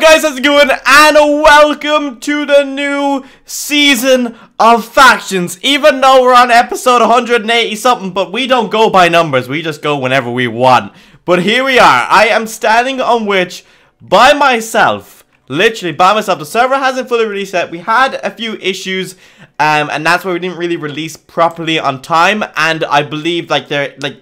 guys, how's it going? And welcome to the new season of Factions. Even though we're on episode 180 something, but we don't go by numbers, we just go whenever we want. But here we are. I am standing on which by myself, literally by myself. The server hasn't fully released yet. We had a few issues, and that's why we didn't really release properly on time. And I believe like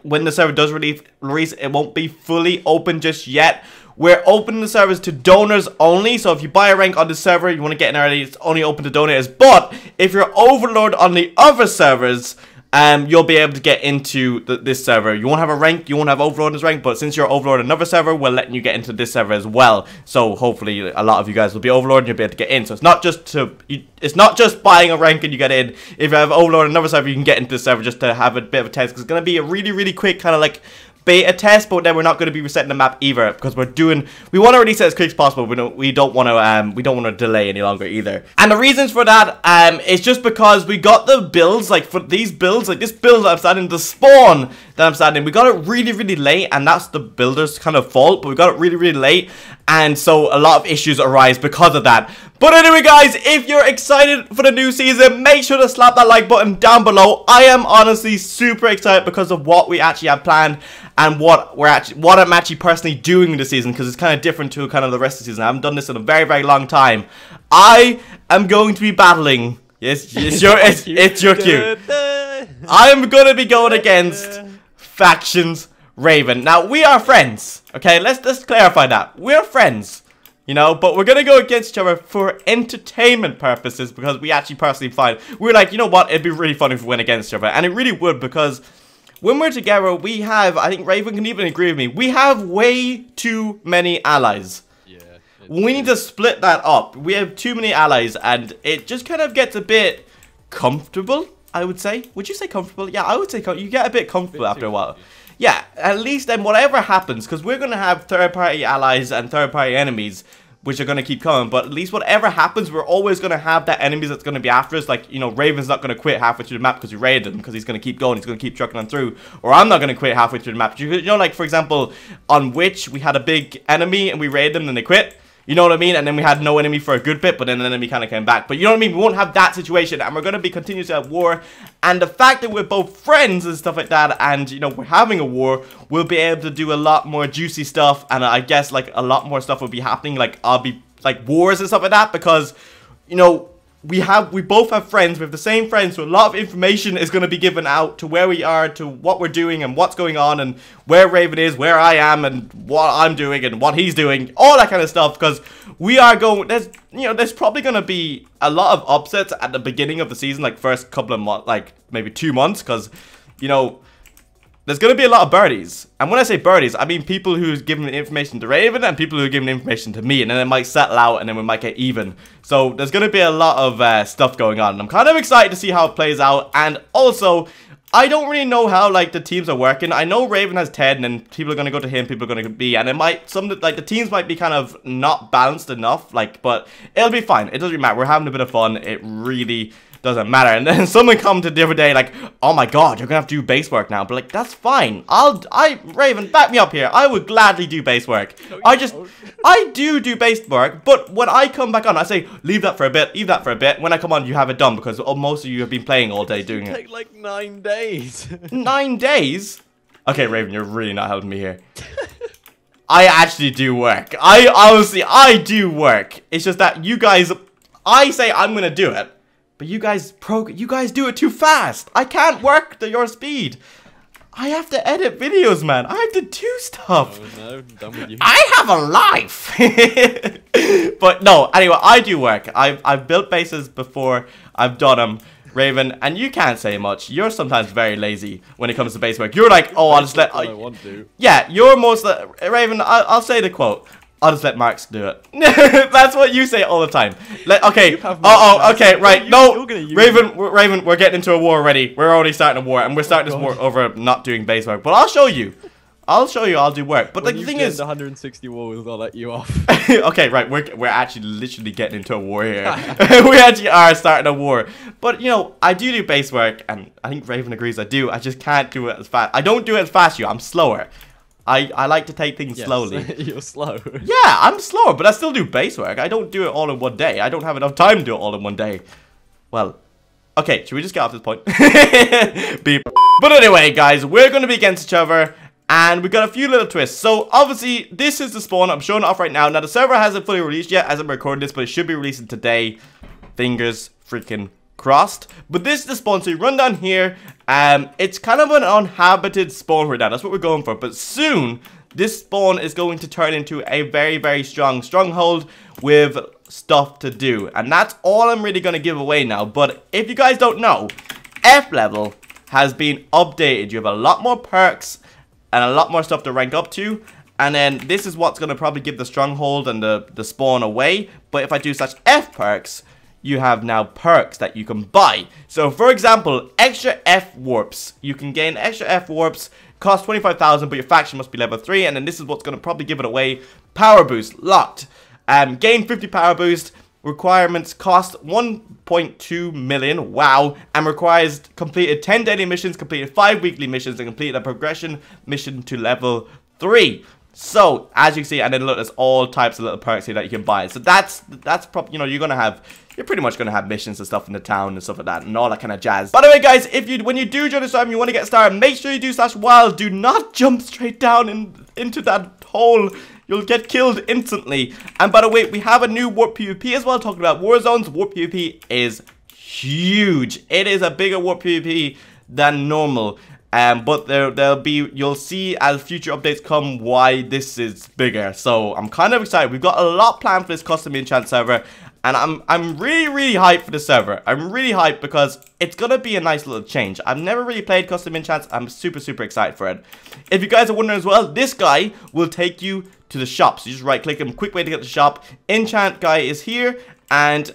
when the server does release, it won't be fully open just yet. We're opening the servers to donors only, so if you buy a rank on the server, you want to get in early, it's only open to donors. But if you're Overlord on the other servers, you'll be able to get into this server. You won't have a rank, you won't have Overlord as rank, but since you're Overlord on another server, we're letting you get into this server as well. So hopefully a lot of you guys will be Overlord and you'll be able to get in. So it's not just buying a rank and you get in. If you have Overlord on another server, you can get into this server just to have a bit of a test, because it's going to be a really quick kind of like beta test, but then we're not going to be resetting the map either, because we want to release it as quick as possible. We don't want to delay any longer either. And the reasons for that is just because we got the builds, like for these builds, like this build that I'm starting, the spawn that I'm starting, we got it really late, and that's the builder's kind of fault, but we got it really late, and so a lot of issues arise because of that. But anyway guys, if you're excited for the new season, make sure to slap that like button down below. I am honestly super excited because of what we actually have planned and what I'm actually personally doing this season, because it's kind of different to kind of the rest of the season. I haven't done this in a very long time. I am going to be battling. Yes, it's your cue. I am going to be going against Factions Raven. Now we are friends. Okay, let's clarify that. We're friends. You know, but we're going to go against each other for entertainment purposes, because we actually personally find, we're like, you know what, it'd be really fun if we went against each other. And it really would, because when we're together, we have, I think Raven can even agree with me, we have way too many allies. Yeah. We need to split that up. We have too many allies, and it just kind of gets a bit comfortable, I would say. Would you say comfortable? Yeah, I would say you get a bit comfortable after a while. Yeah, at least then whatever happens, because we're going to have third-party allies and third-party enemies, which are going to keep coming, but at least whatever happens, we're always going to have that enemies that's going to be after us. Like, you know, Raven's not going to quit halfway through the map because we raided him, because he's going to keep going, he's going to keep trucking on through. Or I'm not going to quit halfway through the map. You know, like, for example, on Witch, we had a big enemy, and we raided them, and they quit. You know what I mean? And then we had no enemy for a good bit, but then the enemy kind of came back. But you know what I mean? We won't have that situation, and we're going to be continuously at war. And the fact that we're both friends and stuff like that, and, you know, we're having a war, we'll be able to do a lot more juicy stuff. And I guess, like, a lot more stuff will be happening. Like, I'll be, like, wars and stuff like that, because, you know, we both have friends. We have the same friends, so a lot of information is going to be given out to where we are, to what we're doing, and what's going on, and where Raven is, where I am, and what I'm doing, and what he's doing, all that kind of stuff. Because we are going, there's probably going to be a lot of upsets at the beginning of the season, like first couple of months, like maybe 2 months, because, you know, there's going to be a lot of birdies. And when I say birdies, I mean people who's giving information to Raven and people who are giving information to me. And then it might settle out, and then we might get even. So there's going to be a lot of stuff going on. And I'm kind of excited to see how it plays out. And also, I don't really know how, like, the teams are working. I know Raven has 10, and then people are going to go to him, people are going to be. And it might, the teams might be kind of not balanced enough. Like, but it'll be fine. It doesn't really matter. We're having a bit of fun. It really doesn't matter. And then someone commented the other day, like, oh my god, you're gonna have to do base work now. But like, that's fine. Raven, back me up here. I would gladly do base work. No, I do base work, but when I come back on, I say, leave that for a bit, leave that for a bit. When I come on, you have it done, because most of you have been playing all day doing it. Take like 9 days. 9 days? Okay, Raven, you're really not helping me here. I actually do work. I do work. It's just that you guys, I say I'm gonna do it, but you guys do it too fast. I can't work to your speed. I have to edit videos, man. I have to do stuff. Oh, no, I'm done with you. I have a life. But no, anyway, I do work. I've built bases before. I've done them, Raven, and you can't say much. You're sometimes very lazy when it comes to base work. You're like, oh, I'll just let. I want to. Yeah, you're most Raven. I'll say the quote. I'll just let Marks do it. That's what you say all the time. Okay. Okay. Right. No, Raven. We're getting into a war already. We're already starting a war, and we're starting this war over not doing base work. But I'll show you. I'll do work. But like, the thing is, 160 wars, I'll let you off. Okay. Right. We're actually literally getting into a war here. We actually are starting a war. But you know, I do base work, and I think Raven agrees. I do. I just can't do it as fast. I don't do it as fast as you. I'm slower. I like to take things slowly. You're slow. Yeah, I'm slower, but I still do base work. I don't do it all in one day. I don't have enough time to do it all in one day. Well, okay, should we just get off this point? Beep. But anyway, guys, we're going to be against each other, and we've got a few little twists. So, obviously, this is the spawn. I'm showing it off right now. Now, the server hasn't fully released yet as I'm recording this, but it should be releasing today. Fingers freaking crossed. But this is the spawn, so you run down here. It's kind of an uninhabited spawn right now. That's what we're going for. But soon, this spawn is going to turn into a very, very strong stronghold with stuff to do. And that's all I'm really going to give away now. But if you guys don't know, F level has been updated. You have a lot more perks and a lot more stuff to rank up to. And then this is what's going to probably give the stronghold and the spawn away. But if I do such F perks, you have now perks that you can buy. So for example, extra F warps. You can gain extra F warps, cost 25,000, but your faction must be level 3. And then this is what's going to probably give it away. Power boost, locked. Gain 50 power boost. Requirements cost 1.2 million, wow, and requires completed 10 daily missions, completed 5 weekly missions, and completed a progression mission to level 3. So, as you can see, and then look, there's all types of little perks here that you can buy. So that's probably, you know, you're pretty much gonna have missions and stuff in the town and stuff like that, and all that kind of jazz. By the way, guys, when you do join the server and you want to get started, make sure you do /wild. Do not jump straight down into that hole. You'll get killed instantly. And by the way, we have a new warp PvP as well, talking about war zones. Warp PvP is huge. It is a bigger warp PvP than normal. But you'll see as future updates come why this is bigger. So I'm kind of excited. We've got a lot planned for this custom enchant server. And I'm really, really hyped for the server. I'm really hyped because it's going to be a nice little change. I've never really played custom enchants. I'm super, super excited for it. If you guys are wondering as well, this guy will take you to the shop. So you just right click him. Quick way to get to the shop. Enchant guy is here. And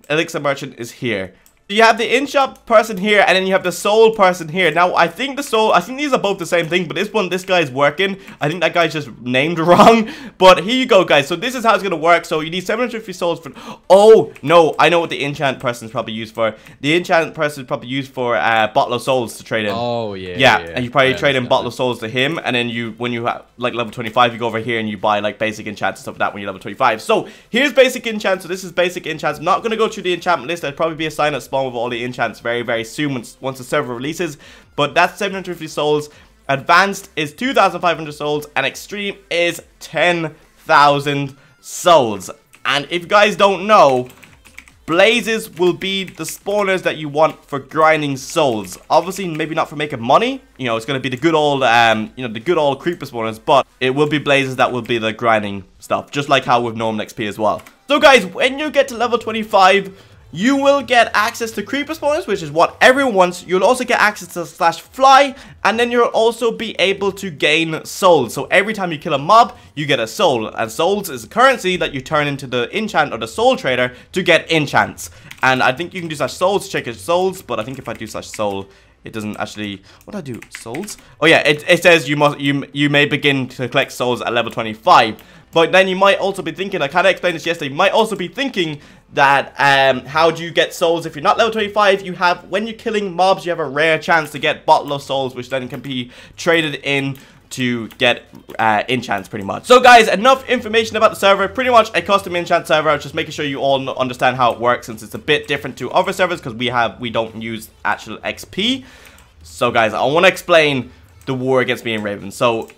Elixir Merchant is here. You have the in-shop person here, and then you have the soul person here. Now, I think these are both the same thing, but this guy's working. I think that guy's just named wrong. But here you go, guys. So this is how it's going to work. So you need 750 souls for... Oh, no. I know what the enchant person is probably used for. The enchant person is probably used for bottle of souls to trade in. Oh, yeah. Yeah, and you probably trade in bottle of souls to him, and then when you have, like, level 25, you go over here and you buy, like, basic enchants and stuff like that when you're level 25. So here's basic enchants. So this is basic enchants. I'm not going to go through the enchantment list. There'll probably be a sign-up spawn with all the enchants very, very soon once the server releases. But that's 750 souls. Advanced is 2,500 souls, and extreme is 10,000 souls. And if you guys don't know, blazes will be the spawners that you want for grinding souls. Obviously, maybe not for making money. You know, it's going to be the good old, the good old creeper spawners. But it will be blazes that will be the grinding stuff, just like how with normal XP as well. So, guys, when you get to level 25, you will get access to creeper spawners, which is what everyone wants. You'll also get access to /fly, and then you'll also be able to gain souls. So every time you kill a mob, you get a soul, and souls is a currency that you turn into the enchant or the soul trader to get enchants. And I think you can do /souls to check your souls, but I think if I do /soul, it doesn't actually... What do I do? Souls? Oh yeah, it says you may begin to collect souls at level 25. But then you might also be thinking, I kind of explained this yesterday, you might also be thinking that how do you get souls if you're not level 25? You have, when you're killing mobs, you have a rare chance to get bottle of souls, which then can be traded in to get enchants pretty much. So guys, enough information about the server. Pretty much a custom enchant server. Just making sure you all understand how it works, since it's a bit different to other servers because we don't use actual XP. So guys, I want to explain the war against me and Raven. So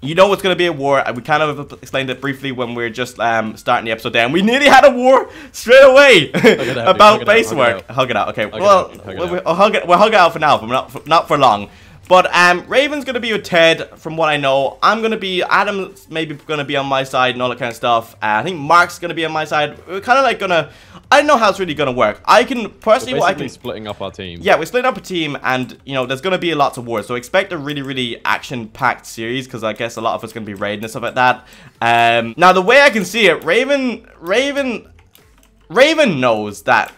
you know it's going to be a war. We kind of explained it briefly when we were just starting the episode there. And we nearly had a war straight away about base work. Hug it out. Okay, well, we'll hug it out for now, but not for long. But Raven's going to be with Ted, from what I know. Adam's maybe going to be on my side and all that kind of stuff. I think Mark's going to be on my side. We're kind of like going to... I don't know how it's really going to work. I can, personally... We're splitting up our team. Yeah, we're splitting up a team, and, you know, there's going to be lots of wars. So expect a really, really action-packed series, because I guess a lot of us going to be raiding and stuff like that. Now, the way I can see it, Raven knows that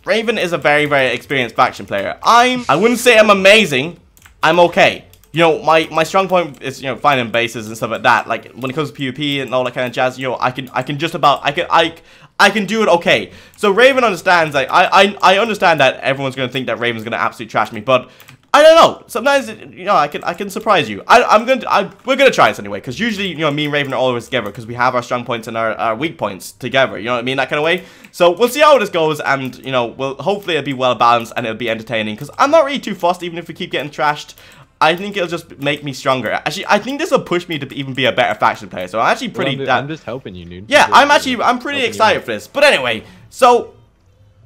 Raven is a very, very experienced faction player. I wouldn't say I'm amazing. I'm okay. You know, my strong point is, you know, finding bases and stuff like that. Like, when it comes to PvP and all that kind of jazz, you know, I can just about, I can do it okay. So Raven understands, like, I understand that everyone's going to think that Raven's going to absolutely trash me, but I don't know. Sometimes, I can surprise you. We're gonna try this anyway, because usually, me and Raven are always together, because we have our strong points and our weak points together. You know what I mean? That kind of way. So we'll see how this goes, and hopefully it'll be well balanced and it'll be entertaining. Because I'm not really too fussed, even if we keep getting trashed. I think it'll just make me stronger. Actually, I think this will push me to even be a better faction player. So I'm actually pretty. I'm just helping you, dude. Yeah, I'm pretty excited for this. But anyway, so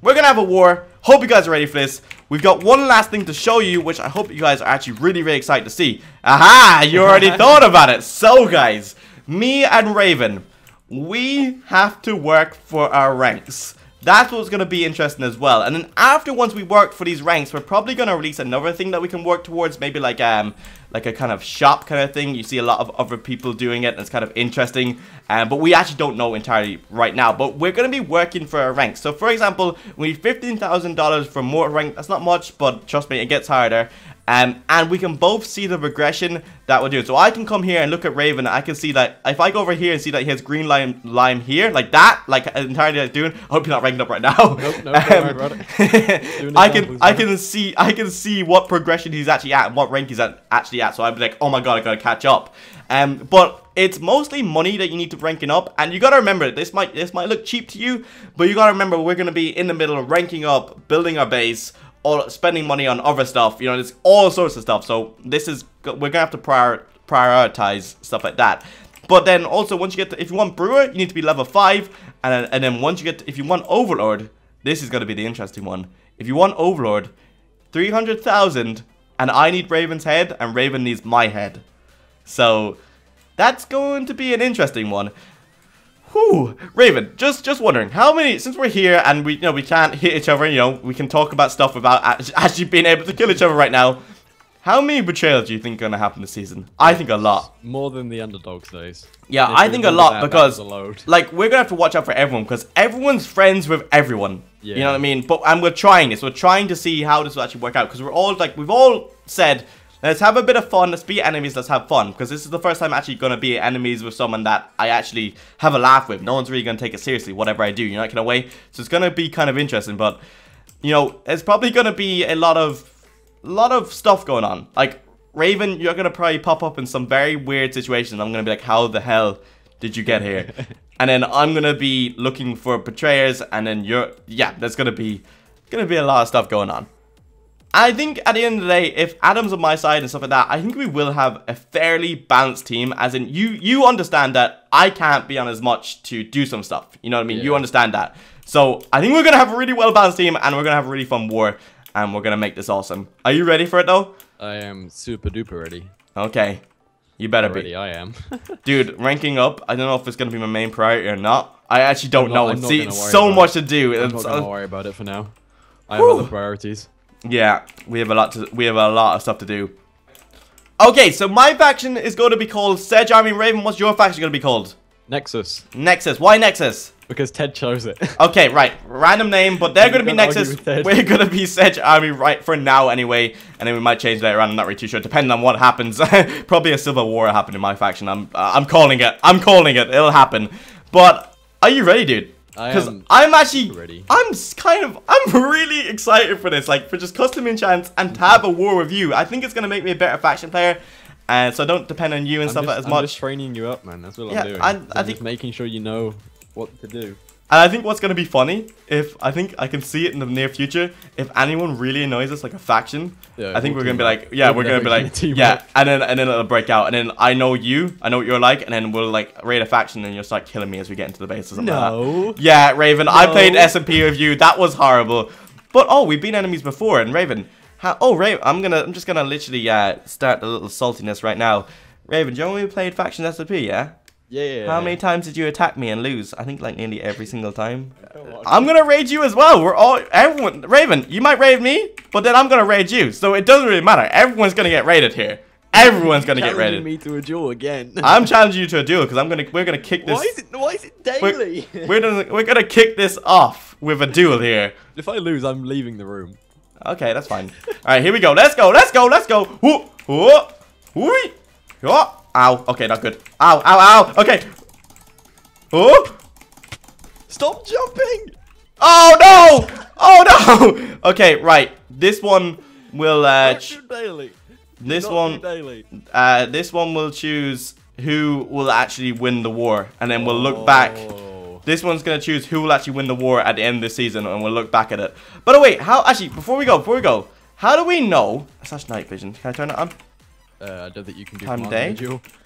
we're gonna have a war. Hope you guys are ready for this. We've got one last thing to show you, which I hope you guys are actually really, really excited to see. Aha! You already thought about it. So, guys, me and Raven, we have to work for our ranks. That's what's going to be interesting as well. And then once we work for these ranks, we're probably going to release another thing that we can work towards. Maybe like a kind of shop kind of thing. You see a lot of other people doing it, and it's kind of interesting. But we actually don't know entirely right now. But we're going to be working for our ranks. So for example, we need $15,000 for more rank. That's not much, but trust me, it gets harder. And we can both see the progression that we're doing. So I can come here and look at Raven. I can see that if I go over here and see that he has green lime here, like that, like entirely like doing. I hope you're not ranking up right now. Nope, don't worry about it. I can see what progression he's actually at, and what rank he's actually at. So I'd be like, oh my god, I gotta catch up. But it's mostly money that you need to ranking up, and you gotta remember this might look cheap to you, but you gotta remember we're gonna be in the middle of ranking up, building our base, or spending money on other stuff. There's all sorts of stuff. So we're gonna have to prioritize stuff like that. But then also once you get if you want brewer, you need to be level 5, and then once you if you want overlord, this is gonna be the interesting one. If you want overlord, 300,000, and I need Raven's head, and Raven needs my head. So that's going to be an interesting one. Whew. Raven, just wondering, how many, since we're here and we can't hit each other, we can talk about stuff without actually being able to kill each other right now. How many betrayals do you think are going to happen this season? I think a lot. More than the underdogs days. Yeah, I think a lot, because like we're going to have to watch out for everyone, because everyone's friends with everyone. Yeah. You know what I mean? And we're trying this. We're trying to see how this will actually work out, because we're all like, we've all said, let's have a bit of fun, let's be enemies, let's have fun. Because this is the first time I'm actually going to be enemies with someone that I actually have a laugh with. No one's really going to take it seriously, whatever I do, that kind of way. So it's going to be kind of interesting, but, it's probably going to be a lot of stuff going on. Like, Raven, you're going to probably pop up in some very weird situations. I'm going to be like, how the hell did you get here? And then I'm going to be looking for betrayers, and then there's going to be a lot of stuff going on. I think at the end of the day, if Adam's on my side and stuff like that, I think we will have a fairly balanced team. As in, you understand that I can't be on as much to do some stuff. You know what I mean? Yeah. You understand that. So I think we're going to have a really well-balanced team, and we're going to have a really fun war, and we're going to make this awesome. Are you ready for it, though? I am super duper ready. Okay. You better be. I am. Dude, ranking up, I don't know if it's going to be my main priority or not. I actually don't know. See, it's so much to do. I'm not going to worry about it for now. I have other priorities. Yeah, we have a lot of stuff to do. Okay, so my faction is going to be called Sedge Army. Raven, what's your faction going to be called? Nexus. Nexus. Why Nexus? Because Ted chose it. Okay, right. Random name, but they're going to be Nexus. We're going to be Sedge Army right for now anyway, and then we might change later on. I'm not really too sure, depending on what happens. Probably a civil war happened in my faction. I'm calling it. I'm calling it. It'll happen. But are you ready, dude? Because I'm actually ready. I'm really excited for this, like for just custom enchants and to have a war with you. I think it's gonna make me a better faction player, and so I don't depend on you and stuff as much. I'm just training you up, man. That's what I'm doing. I'm just making sure you know what to do. And I think what's gonna be funny, I think I can see it in the near future, if anyone really annoys us like a faction, I think we're gonna be like, we're gonna be like, and then it'll break out, and then I know what you're like, and then we'll like raid a faction, and you'll start killing me as we get into the base or something like that. Yeah, Raven, I played SMP with you. That was horrible. But we've been enemies before, and Raven, Raven, I'm just gonna literally start a little saltiness right now. Raven, do you know when we played faction SMP? Yeah. Yeah. How many times did you attack me and lose? I think like nearly every single time. I'm gonna raid you as well. Everyone. Raven, you might raid me, but then I'm gonna raid you. So it doesn't really matter. Everyone's gonna get raided here. Everyone's gonna get raided. Me to a duel again. I'm challenging you to a duel because we're gonna kick this. Why is it daily? We're gonna kick this off with a duel here. If I lose, I'm leaving the room. Okay, that's fine. All right, here we go. Let's go. Let's go. Let's go. Ow. Okay, not good. Ow. Okay. Stop jumping. Oh, no. Okay, right. This one will daily. This one will choose who will actually win the war, and then we'll look back. This one's gonna choose who will actually win the war at the end of the season, and we'll look back at it. By the way, how actually before we go, how do we know? Slash night vision. Can I turn it on? I don't think you can do time day.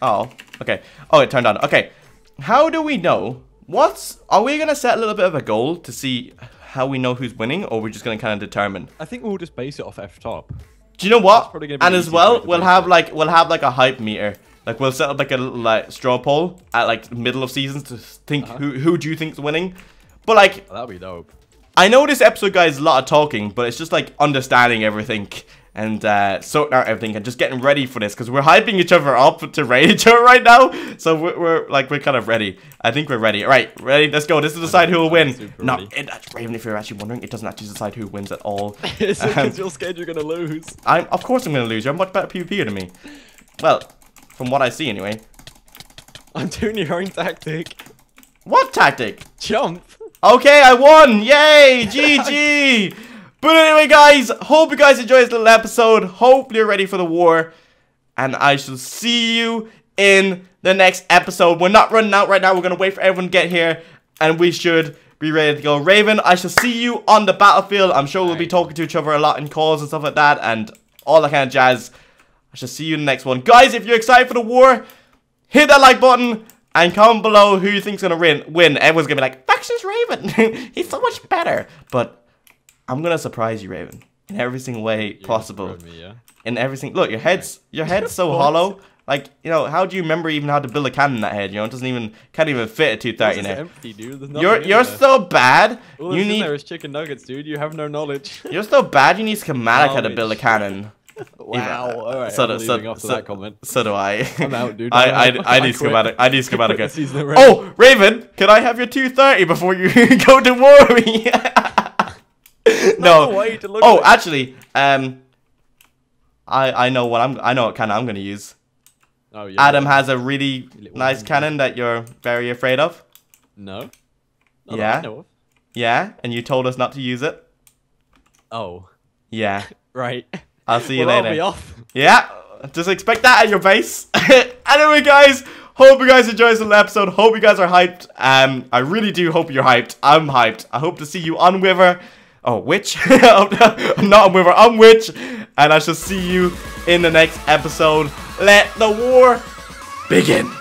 Oh, okay. Oh, it turned on. Okay. How do we know? Are we gonna set a little bit of a goal to see how we know who's winning, or we're just gonna kind of determine? I think we'll just base it off F-top. Do you know what? And as well, we'll have like a hype meter. Like we'll set up like a straw poll at like middle of seasons to think who do you think's winning. But like that'd be dope. I know this episode, guys, is a lot of talking, but it's just like understanding everything and sorting out everything and just getting ready for this, because we're hyping each other up to raid each other right now. So we're kind of ready. I think we're ready. All right, ready? Let's go. This is decide who will win. No, Raven, if you're actually wondering, it doesn't actually decide who wins at all. It's because you're scared you're gonna lose. Of course I'm gonna lose. You're a much better PvPer than me. Well, from what I see anyway. I'm doing your own tactic. What tactic? Jump. Okay, I won. Yay, GG. But anyway, guys, hope you guys enjoyed this little episode. Hope you're ready for the war. And I shall see you in the next episode. We're not running out right now. We're going to wait for everyone to get here. And we should be ready to go. Raven, I shall see you on the battlefield. I'm sure we'll be talking to each other a lot in calls and stuff like that. And all that kind of jazz. I shall see you in the next one. Guys, if you're excited for the war, hit that like button. And comment below who you think's going to win. Everyone's going to be like, Factions Raven. He's so much better. But I'm gonna surprise you, Raven, in every single way possible. Me, yeah? In everything. Look, your head's so hollow. Like, you know, how do you remember even how to build a cannon in that head? You know, it can't even fit a 230 in there. Empty, dude. You're so bad. All you need. There is chicken nuggets, dude. You have no knowledge. You're so bad. You need schematic how to build a cannon. Wow. All right. So that comment. So do I. I'm out, dude. I need schematic. I need schematic. Oh, Raven, can I have your 230 before you go to war with me? No. Actually, I know what cannon I'm gonna use. Oh yeah. Adam has a really nice cannon that you're very afraid of. No. Yeah. Yeah, and you told us not to use it. Oh. Yeah. Right. I'll see you later. I'll be off. Yeah. Just expect that at your base. Anyway, guys. Hope you guys enjoyed this little episode. Hope you guys are hyped. I really do hope you're hyped. I'm hyped. I hope to see you on Wither. Oh, Witch? I'm not on Wither. I'm Witch. And I shall see you in the next episode. Let the war begin.